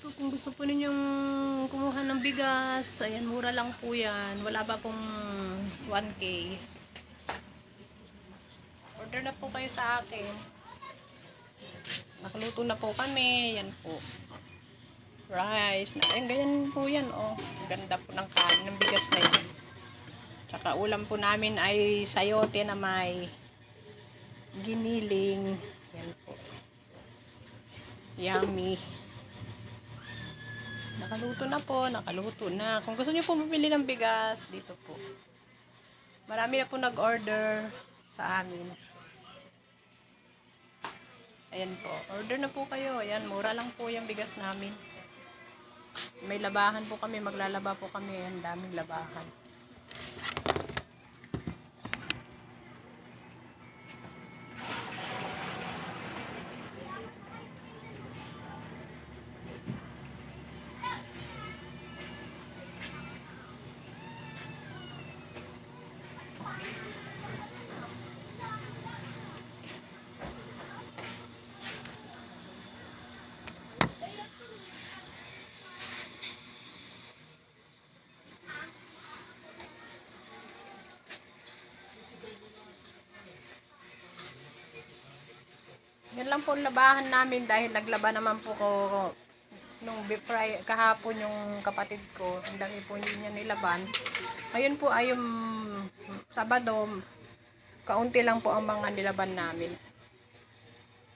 po, kung gusto po ninyong kumuha ng bigas, ayan, mura lang po yan. Wala pa pong 1K. Order na po kayo sa akin. Nakaluto na po kami. Yan po. Rice. Ayan, ganyan po yan, oh. Ang ganda po ng kanin, ng bigas na yan. Tsaka ulam po namin ay sayote na may giniling. Yan po. Yummy. Nakaluto na po, nakaluto na. Kung gusto niyo po bumili ng bigas, dito po. Marami na po nag-order sa amin. Ayan po, order na po kayo. Ayan, mura lang po yung bigas namin. May labahan po kami, maglalaba po kami. Ayan, daming labahan. Yan lang po ang labahan namin dahil naglaba naman po ko nung fry kahapon yung kapatid ko. Ang dami po niya nilaban. Ngayon po ay yung Sabado, kaunti lang po ang mga nilaban namin.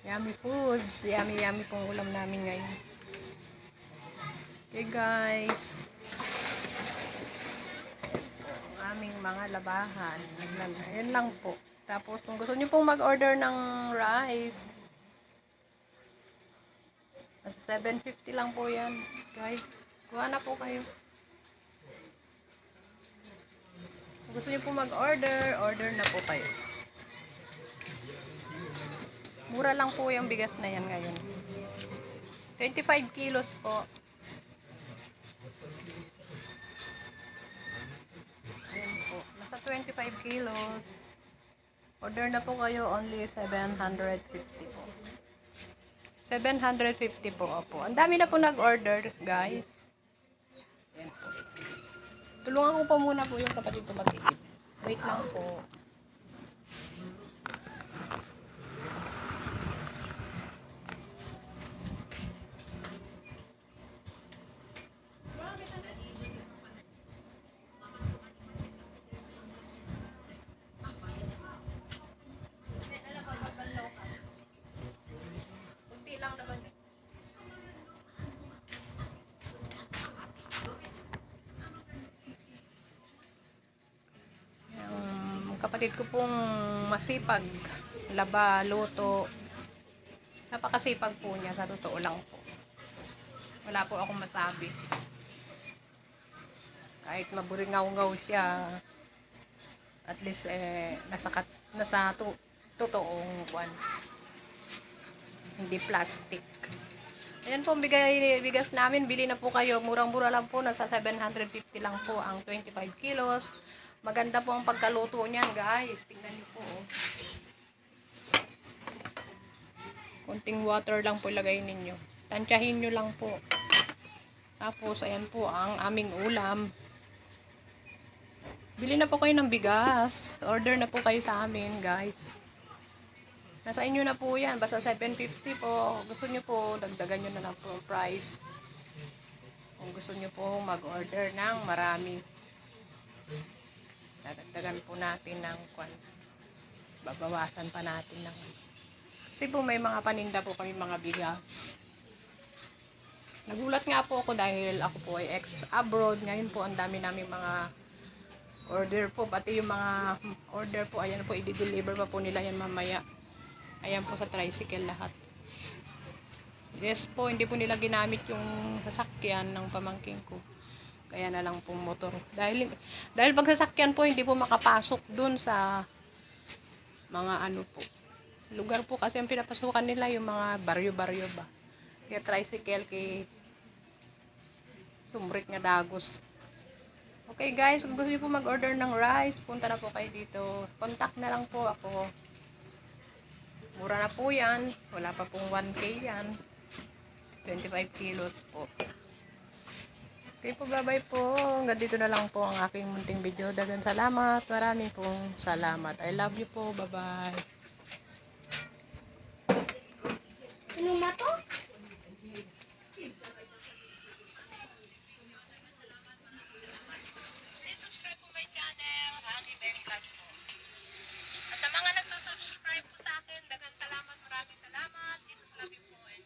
Yummy foods. Yummy yummy pong ulam namin ngayon. Okay guys. Ang aming mga labahan. Yan lang po. Tapos kung gusto niyo pong mag-order ng rice, nasa 750 lang po yan. Guys, kuha na po kayo. Kung gusto niyo po mag-order, order na po kayo. Mura lang po yung bigas na yan ngayon. 25 kilos po. Ayan po. Nasa 25 kilos. Order na po kayo, only 750 po. 750 po, opo. Ang dami na po nag-order, guys. Ayan po. Tulungan ko po muna po yung kapatid ko mag-isip. Wait lang po. Kunti lang naman. Kapatid ko pong masipag, laba, luto. Napakasipag po niya, sa totoo lang po. Wala po akong masabi. Kahit maburingaw-ngaw siya, at least nasa totoong kwan. Hindi plastic. Ayan po, bigas namin, bili na po kayo. Murang-mura lang po, nasa 750 lang po ang 25 kilos. Maganda po ang pagkaluto niyan, guys. Tingnan niyo po. Kunting water lang po ilagay ninyo. Tansyahin nyo lang po. Tapos, ayan po ang aming ulam. Bili na po kayo ng bigas. Order na po kayo sa amin, guys. Nasa inyo na po yan. Basta 750 po. Gusto nyo po, dagdagan nyo na lang po ang price. Kung gusto nyo po mag-order ng marami. Dadagdagan po natin ng kwan. Babawasan pa natin ng kasi po may mga paninda po kami mga bigas. Nagulat nga po ako dahil ako po ay ex-abroad. Ngayon po ang dami namin mga order po. Pati yung mga order po, ayan po, i-deliver pa po nila yan mamaya. Ayan po sa tricycle lahat. Yes po, hindi po nila ginamit yung sasakyan ng pamangking ko. Kaya na lang pong motor. Dahil pag sasakyan po, hindi po makapasok dun sa mga ano po. Lugar po kasi ang pinapasukan nila yung mga baryo-baryo ba. Kaya tricycle, kay Sumrik nga Dagos. Okay guys, kung gusto niyo po mag-order ng rice, punta na po kayo dito. Contact na lang po ako. Mura na po yan. Wala pa pong 1K yan. 25 kilos po. Okay po, bye-bye po. Hanggang dito na lang po ang aking munting video. Dagan salamat. Maraming pong salamat. I love you po. Bye-bye.